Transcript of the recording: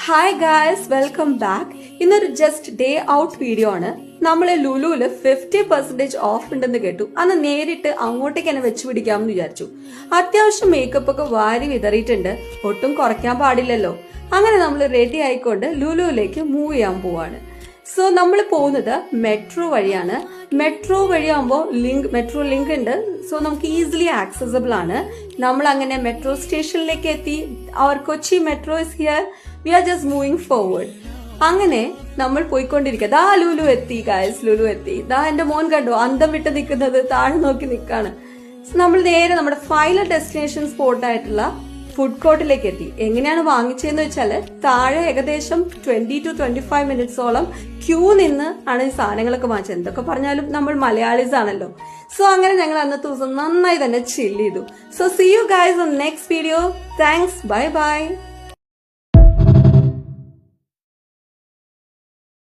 Hi guys, welcome back. ഇന്നൊരു just day out video ആണ്. നമ്മളെ ലുലുവില് 50% ഓഫ് ഉണ്ടെന്ന് കേട്ടു. അന്ന് നേരിട്ട് അങ്ങോട്ടേക്ക് തന്നെ വെച്ച് പിടിക്കാമെന്ന് വിചാരിച്ചു. അത്യാവശ്യം മേക്കപ്പ് ഒക്കെ വാരി വിതറിയിട്ടുണ്ട്, ഒട്ടും കുറയ്ക്കാൻ പാടില്ലല്ലോ. അങ്ങനെ നമ്മൾ റെഡി ആയിക്കൊണ്ട് ലുലുവിലേക്ക് മൂവ് ചെയ്യാൻ പോവാണ്. സോ നമ്മൾ പോകുന്നത് മെട്രോ വഴിയാണ്. മെട്രോ വഴിയാകുമ്പോൾ മെട്രോ ലിങ്ക് ഉണ്ട്. സോ നമുക്ക് ഈസിലി ആക്സസിബിൾ ആണ്. നമ്മൾ അങ്ങനെ മെട്രോ സ്റ്റേഷനിലേക്ക് എത്തി. അവർ Kochi metro is here. We are just moving forward. അങ്ങനെ നമ്മൾ പോയിക്കൊണ്ടിരിക്കുക. ദാ ലുലു എത്തി ഗൈസ്, ലുലു എത്തി. ദാ എന്റെ മോൻ കണ്ടോ അന്തം വിട്ട് നിൽക്കുന്നത്, താഴെ നോക്കി നിൽക്കാണ്. നമ്മൾ നേരെ നമ്മുടെ ഫൈനൽ ഡെസ്റ്റിനേഷൻ സ്പോട്ടായിട്ടുള്ള ഫുഡ് കോർട്ടിലേക്ക് എത്തി. എങ്ങനെയാണ് വാങ്ങിച്ചതെന്ന് വെച്ചാല് താഴെ ഏകദേശം 20 to 25 മിനിറ്റ്സോളം ക്യൂ നിന്ന് ആണ് ഈ സാധനങ്ങളൊക്കെ വാങ്ങിച്ചത്. എന്തൊക്കെ പറഞ്ഞാലും നമ്മൾ മലയാളീസ് ആണല്ലോ. സോ അങ്ങനെ ഞങ്ങൾ അന്നത്തെ ദിവസം നന്നായി തന്നെ ചില്ല് ചെയ്തു. So see you guys on next video. Thanks, bye by.